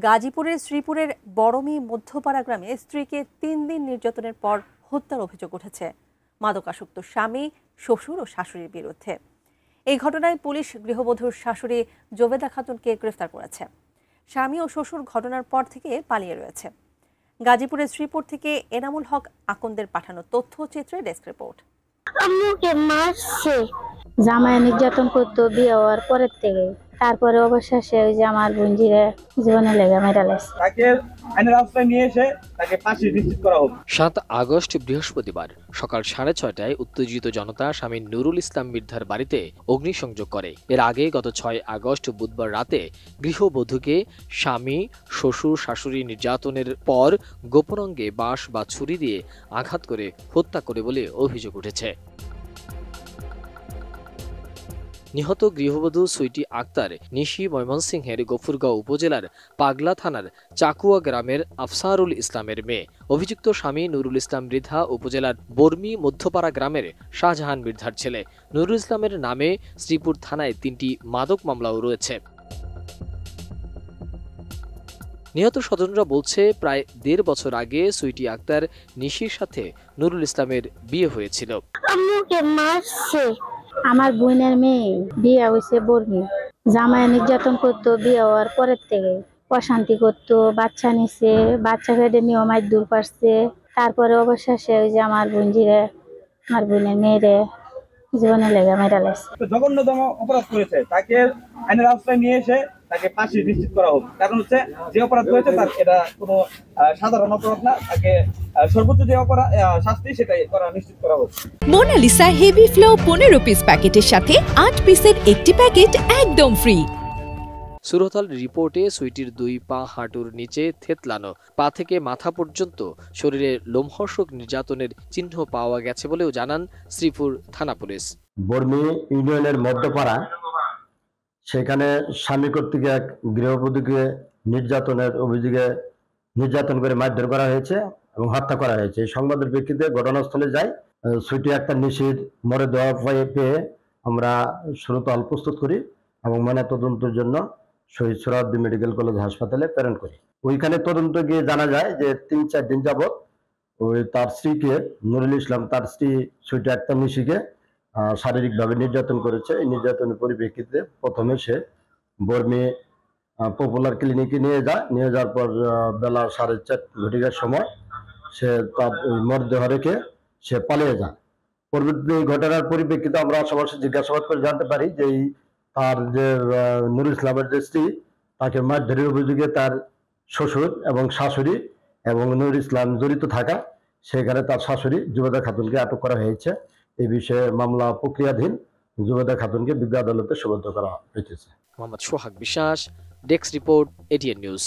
গাজীপুরের শ্রীপুরের বড়মি মধ্যপাড়া গ্রামে স্ত্রীকে ৩ দিন নির্যাতনের পর হত্যার অভিযোগ উঠেছে মাদকাসক্ত স্বামী, শ্বশুর ও শাশুড়ির বিরুদ্ধে। এই ঘটনায় পুলিশ গৃহবধূর শাশুড়ি জোবেদা খাতুনকে গ্রেফতার করেছে। স্বামী ও শ্বশুর ঘটনার পর থেকে পালিয়ে রয়েছে। গাজীপুরের শ্রীপুর থেকে এনামুল হক আকন্দের পাঠানো তথ্যচিত্রে ডেস্ক রিপোর্ট। আম্মুকে মারছে, জামাই নির্যাতন করতো বিয়ে হওয়ার পরের থেকে। তারপরে অবশেষে ওই যে আমার বোনজিরে জীবনে লেগে মেরে লাইছে। তাকে আইনের আশ্রয় নিয়ে এসে তাকে ফাঁসি নিশ্চিত করা হবে। ৭ আগস্ট বৃহস্পতিবার সকাল 6:30টায় উত্তেজিত জনতা স্বামী নুরুল ইসলাম মির্ধার বাড়িতে অগ্নিসংযোগ করে। এর আগে গত ৬ আগস্ট বুধবার রাতে গৃহবধূকে স্বামী, শ্বশুর, শাশুড়ি নির্যাতনের পর গোপন অঙ্গে বাঁশ বা ছুরি দিয়ে আঘাত করে হত্যা করে বলে অভিযোগ উঠেছে। নিহত গৃহবধূ সুইটি আক্তার নিশি ময়মনসিংহের গফুরগাঁও উপজেলার পাগলা থানার চাকুয়া গ্রামের আফসারুল ইসলামের মেয়ে। অভিযুক্ত স্বামী নুরুল ইসলাম মৃধা উপজেলার বর্মি মধ্যপাড়া গ্রামের শাহজাহান মৃধার ছেলে। নুরুল ইসলামের নামে শ্রীপুর থানায় ৩টি মাদক মামলাও রয়েছে। নিহত স্বজনরা বলছে, প্রায় ১.৫ বছর আগে সুইটি আক্তার নিশির সাথে নুরুল ইসলামের বিয়ে হয়েছিল। আম্মুকে মারছে। আমার বোনের মেয়ে বিয়ে হয়েছে বর্মি, জামাই নির্যাতন করতো বিয়ে হওয়ার পরের থেকে। অশান্তি করতো, বাচ্চা নিছে, বাচ্চা ফেটে নিয়ে মাইর দূর পারছে। তারপরে অবশেষে ওই যে আমার বোনজিরে, আমার বোনের মেয়েরে জীবনে লেগে মেরে লাইছে। জঘন্যতম অপরাধ করেছে, তাকে আইনের আশ্রয় নিয়ে এসে তাকে ফাঁসি নিশ্চিত করা হোক। কারণ হচ্ছে যে অপরাধ করেছে তার এটা কোনো সাধারণ অপরাধ না, তাকে সর্বোচ্চ যে অপরাধ শাস্তি সেটাই করা নিশ্চিত করা হোক। মোনালিসা হেভি ফ্লো 15 পিস প্যাকেটের সাথে 8 পিসের একটি প্যাকেট একদম ফ্রি। সুরতাল রিপোর্টে সুইটির 2 পা হাঁটুর নিচে থেতলানো, পা থেকে মাথা পর্যন্ত শরীরে লোমহর্ষক নির্যাতনের চিহ্ন পাওয়া গেছে বলেও জানান শ্রীপুর থানা পুলিশ। বর্মি ইউনিয়নের মধ্যপাড়া, সেখানে স্বামী কর্তৃক এক গৃহবধূকে নির্যাতনের অভিযোগে নির্যাতন করে মারধর করা হয়েছে এবং হত্যা করা হয়েছে। এই সংবাদের প্রেক্ষিতে ঘটনাস্থলে যাই। সুইটি আক্তার নিশির মরদেহ পেয়ে আমরা সুরতহাল প্রস্তুত করি এবং ময়নাতদন্তের জন্য শহীদ সোহরাওয়ার্দী মেডিকেল কলেজ হাসপাতালে প্রেরণ করি। ওইখানে তদন্ত গিয়ে জানা যায় যে ৩-৪ দিন যাবৎ ওই তার স্ত্রীকে, নুরুল ইসলাম তার স্ত্রী সুইটি আক্তার নিশিকে শারীরিকভাবে নির্যাতন করেছে। এই নির্যাতনের পরিপ্রেক্ষিতে প্রথমে সে বর্মি পপুলার ক্লিনিকে নিয়ে যাওয়ার পর বেলা 4:30 ঘটিকার সময় সে তার মরদেহ রেখে সে পালিয়ে যায়। পরবর্তী ঘটনার পরিপ্রেক্ষিতে আমরা সবার সাথে জিজ্ঞাসাবাদ করে জানতে পারি যে তার যে নুরুল ইসলামের যে স্ত্রী, তাকে মারধরের অভিযোগে তার শ্বশুর এবং শাশুড়ি এবং নুরুল ইসলাম জড়িত থাকা, সেখানে তার শাশুড়ি জোবেদা খাতুনকে আটক করা হয়েছে। এই বিষয়ে মামলা প্রক্রিয়াধীন। জোবেদা খাতুনকে বিজ্ঞ আদালতে সোপর্দ করা হয়েছে। মোহাম্মদ সোহাগ বিশ্বাস, ডেস্ক রিপোর্ট, এটিএন নিউজ।